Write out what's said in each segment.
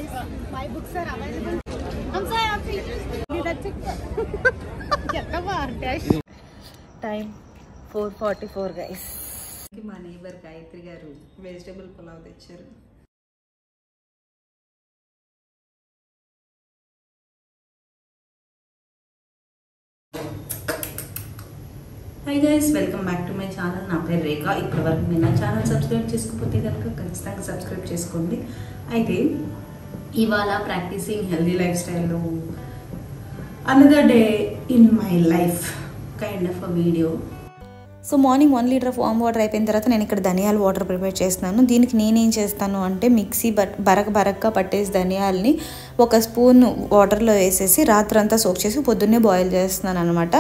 guys. My books are available. I'm so happy. That's it. Time 4:44 guys. మా neighbour Gayatri గారు vegetable pulao తెచ్చారు. Hi guys, welcome back to my channel. నా పేరు రేఖ. ఇప్పటి వరకు మీరు నా ఛానల్ సబ్స్క్రైబ్ చేసుకోకపోతే కనుక ఖచ్చితంగా సబ్స్క్రైబ్ చేసుకోండి. అయితే ఇవాళ ప్రాక్టీసింగ్ హెల్దీ లైఫ్ స్టైల్లో another day in my life kind of a video. So morning 1 litre of warm water అయిపోయిన తర్వాత నేను ఇక్కడ ధనియాల వాటర్ ప్రిపేర్ చేస్తున్నాను. దీనికి నేనేం చేస్తాను అంటే మిక్సీ బరకగా పట్టేసి ధనియాలని ఒక స్పూన్ వాటర్లో వేసేసి రాత్రంతా సోక్ చేసి పొద్దున్నే బాయిల్ చేస్తున్నాను అనమాట.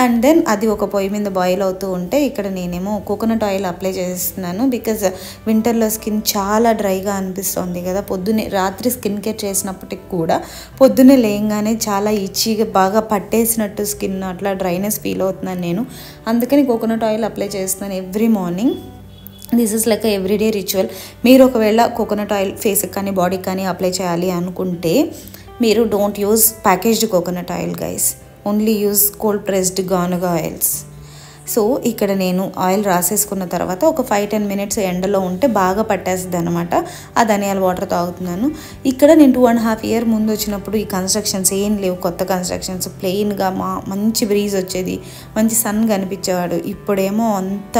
అండ్ దెన్ అది ఒక పొయ్యి మీద బాయిల్ అవుతూ ఉంటే ఇక్కడ నేనేమో కోకోనట్ ఆయిల్ అప్లై చేస్తున్నాను. బికాజ్ వింటర్లో స్కిన్ చాలా డ్రైగా అనిపిస్తుంది కదా. పొద్దున్నే రాత్రి స్కిన్ కేర్ చేసినప్పటికి కూడా పొద్దున్నే లేయంగానే చాలా ఇచ్చిగా బాగా పట్టేసినట్టు స్కిన్ అట్లా డ్రైనెస్ ఫీల్ అవుతున్నాను నేను. అందుకని కోకోనట్ ఆయిల్ అప్లై చేస్తున్నాను every morning. This is like everyday ritual. మీరు ఒకవేళ కోకోనట్ ఆయిల్ ఫేస్కి కానీ బాడీకి కానీ అప్లై చేయాలి అనుకుంటే మీరు don't use packaged coconut oil guys, only use cold pressed గానుగా ఆయిల్స్. సో ఇక్కడ నేను ఆయిల్ రాసేసుకున్న తర్వాత ఒక 5-10 మినిట్స్ ఎండలో ఉంటే బాగా పట్టేస్తుంది అనమాట. ఆ ధనియాల వాటర్ తాగుతున్నాను. ఇక్కడ నేను 2.5 years ముందు వచ్చినప్పుడు ఈ కన్స్ట్రక్షన్స్ ఏం లేవు, కొత్త కన్స్ట్రక్షన్స్. ప్లెయిన్గా మంచి బ్రీజ్ వచ్చేది, మంచి సన్ కనిపించేవాడు. ఇప్పుడేమో అంత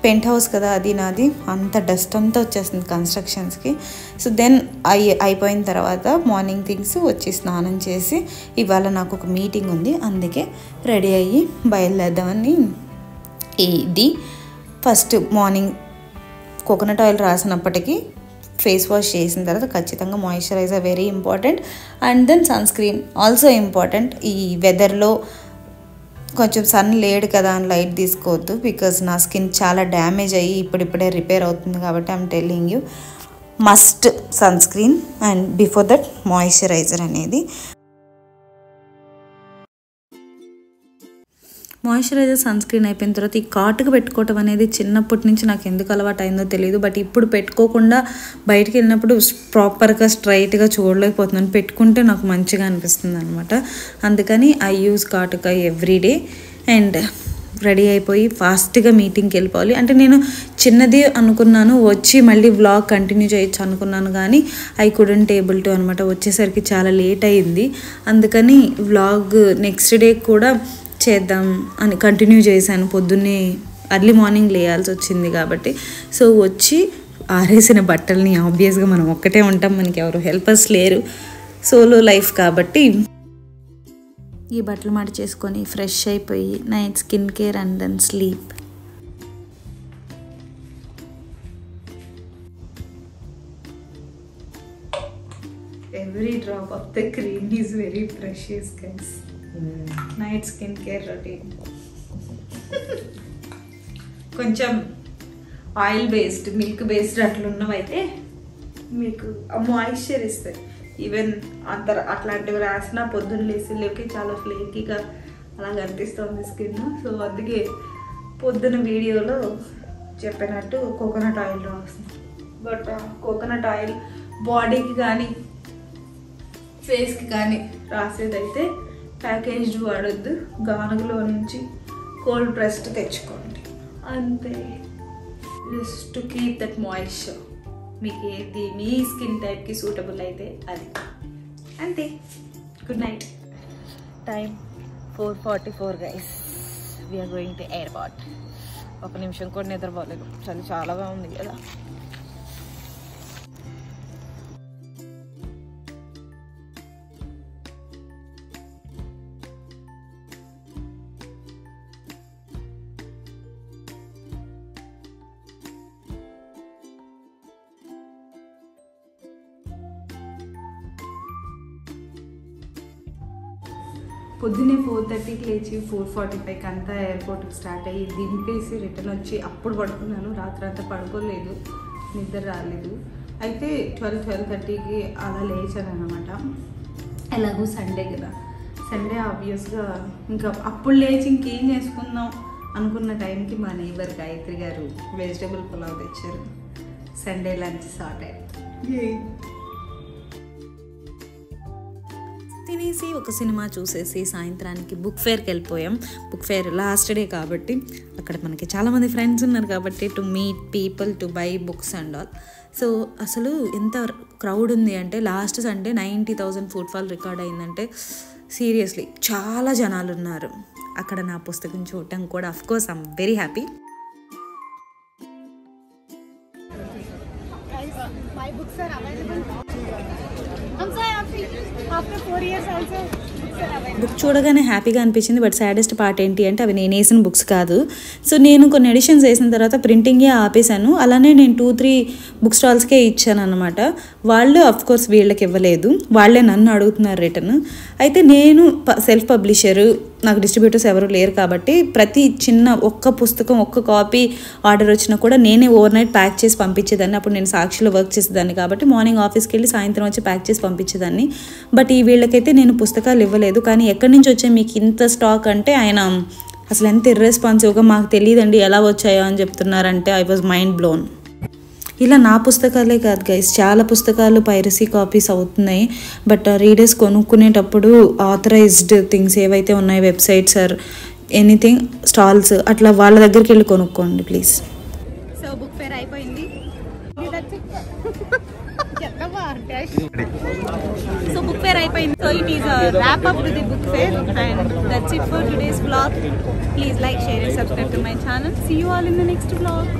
పెంట్ హౌస్ కదా అది నాది, అంత డస్ట్ అంతా వచ్చేస్తుంది కన్స్ట్రక్షన్స్కి. సో దెన్ అయిపోయిన తర్వాత మార్నింగ్ థింగ్స్ వచ్చి స్నానం చేసి ఇవాళ నాకు ఒక మీటింగ్ ఉంది, అందుకే రెడీ అయ్యి బయలుదేద్దామని. ఇది ఫస్ట్ మార్నింగ్ కోకోనట్ ఆయిల్ రాసినప్పటికీ ఫేస్ వాష్ చేసిన తర్వాత ఖచ్చితంగా moisturiser very important. And then sunscreen also important. ఈ వెదర్లో కొంచెం సన్ లేడు కదా అని లైట్ తీసుకోవద్దు, బికాజ్ నా స్కిన్ చాలా డ్యామేజ్ అయ్యి ఇప్పుడిప్పుడే రిపేర్ అవుతుంది కాబట్టి I'm telling you must sunscreen and before that moisturiser అనేది. మాయిశ్చరైజర్ సన్ స్క్రీన్ అయిపోయిన తర్వాత ఈ కాటుకు పెట్టుకోవటం అనేది చిన్నప్పటి నుంచి నాకు ఎందుకు అలవాటు అయిందో తెలియదు. బట్ ఇప్పుడు పెట్టుకోకుండా బయటికి వెళ్ళినప్పుడు ప్రాపర్గా స్ట్రైట్గా చూడలేకపోతున్నాను. పెట్టుకుంటే నాకు మంచిగా అనిపిస్తుంది అనమాట. అందుకని ఐ యూజ్ కాటుక ఎవ్రీడే. అండ్ రెడీ అయిపోయి ఫాస్ట్గా మీటింగ్కి వెళ్ళిపోవాలి. అంటే నేను చిన్నది అనుకున్నాను, వచ్చి మళ్ళీ వ్లాగ్ కంటిన్యూ చేయొచ్చు అనుకున్నాను, కానీ ఐ కుడెంట్ ఏబుల్ టు అనమాట. వచ్చేసరికి చాలా లేట్ అయింది. అందుకని వ్లాగ్ నెక్స్ట్ డే కూడా చేద్దాం అని కంటిన్యూ చేశాను. పొద్దున్నే అర్లీ మార్నింగ్ లేయాల్సి వచ్చింది కాబట్టి. సో వచ్చి ఆరేసిన బట్టల్ని ఆబ్వియస్గా మనం ఒక్కటే ఉంటాం, మనకి ఎవరు హెల్పర్స్ లేరు, సోలో లైఫ్ కాబట్టి ఈ బట్టలు మాట చేసుకొని ఫ్రెష్ అయిపోయి night skin care and then sleep. Every drop of the cream is very precious guys. Night skin care routine కొంచెం ఆయిల్ బేస్డ్, మిల్క్ బేస్డ్ అట్లున్నవైతే మీకు మాయిశ్చర్ ఇస్తాయి. ఈవెన్ అట్లాంటివి రాసిన పొద్దున్న లేకి చాలా ఫ్లేకీగా అలా కనిపిస్తుంది స్కిన్. సో అందుకే పొద్దున వీడియోలో చెప్పినట్టు కోకోనట్ ఆయిల్ రాస్తుంది. బట్ కోకోనట్ ఆయిల్ బాడీకి కానీ ఫేస్కి కానీ రాసేదైతే ప్యాకేజ్డ్ వాడొద్దు, గానుగలో నుంచి కోల్డ్ ప్రెస్డ్ తెచ్చుకోండి అంతే. Just to keep that moisture. మీకు ఏది మీ స్కిన్ టైప్కి సూటబుల్ అయితే అది అంతే. Good night. Time 4:44 guys. We're going to airport. ఒక నిమిషం కూడా నిద్రపోలేదు, చలి చాలాగా ఉంది కదా. పొద్దున్నే 4:30కి లేచి 4:45కి అంతా ఎయిర్పోర్ట్కి స్టార్ట్ అయ్యి దింపేసి రిటర్న్ వచ్చి అప్పుడు పడుకున్నాను. రాత్రి అంతా పడుకోలేదు, నిద్ర రాలేదు. అయితే 12-12:30కి అలా లేచాను అనమాట. ఎలాగో సండే కదా, సండే ఆబ్వియస్గా ఇంకా అప్పుడు లేచి ఇంకేం చేసుకుందాం అనుకున్న టైంకి మా నైబర్ గాయత్రి గారు వెజిటబుల్ పులావ్ తెచ్చారు. సండే లంచ్ సార్ట్ అయ్యి తాగేసి ఒక సినిమా చూసేసి సాయంత్రానికి బుక్ ఫేర్కి వెళ్ళిపోయాం. బుక్ ఫేర్ లాస్ట్ డే కాబట్టి అక్కడ మనకి చాలామంది ఫ్రెండ్స్ ఉన్నారు కాబట్టి to meet people to buy books and all. So అసలు ఎంత క్రౌడ్ ఉంది అంటే లాస్ట్ సండే 90,000 ఫుట్ఫాల్ రికార్డ్ అయిందంటే సీరియస్లీ చాలా జనాలు ఉన్నారు. అక్కడ నా పుస్తకం చూడటం కూడా of course I'm very happy. My books are available. I'm so happy. After 4 years also, books are available. Book చూడగానే హ్యాపీగా అనిపించింది. బట్ సాడెస్ట్ పార్ట్ ఏంటి అంటే అవి నేను వేసిన బుక్స్ కాదు. సో నేను కొన్ని ఎడిషన్స్ వేసిన తర్వాత ప్రింటింగే ఆపేశాను. అలానే నేను 2-3 బుక్ స్టాల్స్కే ఇచ్చాను అనమాట. వాళ్ళు అఫ్కోర్స్ వీళ్ళకి ఇవ్వలేదు, వాళ్ళే నన్ను అడుగుతున్నారు రిటర్న్. అయితే నేను సెల్ఫ్ పబ్లిషరు, నాకు డిస్ట్రిబ్యూటర్స్ ఎవరు లేరు కాబట్టి ప్రతి చిన్న ఒక్క పుస్తకం ఒక్క కాపీ ఆర్డర్ వచ్చినా కూడా నేనే ఓవర్ నైట్ ప్యాక్ చేసి పంపించేదాన్ని. అప్పుడు నేను సాక్షిలో వర్క్ చేసేదాన్ని కాబట్టి మార్నింగ్ ఆఫీస్కి వెళ్ళి సాయంత్రం వచ్చి ప్యాక్ చేసి పంపించేదాన్ని. బట్ ఈ వీళ్ళకైతే నేను పుస్తకాలు ఇవ్వలేదు. కానీ ఎక్కడి నుంచి వచ్చాయి మీకు ఇంత స్టాక్ అంటే ఆయన అసలు ఎంత ఇర్రెస్పాన్సివ్గా మాకు తెలియదండి ఎలా వచ్చాయో అని చెప్తున్నారంటే ఐ వాజ్ మైండ్ బ్లోన్. ఇలా నా పుస్తకాలే కాదు గైస్, చాలా పుస్తకాలు పైరసీ కాపీస్ అవుతున్నాయి. బట్ రీడర్స్ కొనుక్కునేటప్పుడు ఆథరైజ్డ్ థింగ్స్ ఏవైతే ఉన్నాయో వెబ్సైట్స్ ఆర్ ఎనీథింగ్ స్టాల్స్ అట్లా వాళ్ళ దగ్గరికి వెళ్ళి కొనుక్కోండి ప్లీజ్. సో బుక్ ఫేర్ అయిపోయింది. సో బుక్ ఫేర్ అయిపోయింది. So it is wrap up to the book fair and that's it for today's vlog. Please like, share and subscribe to my channel. See you all in the next vlog.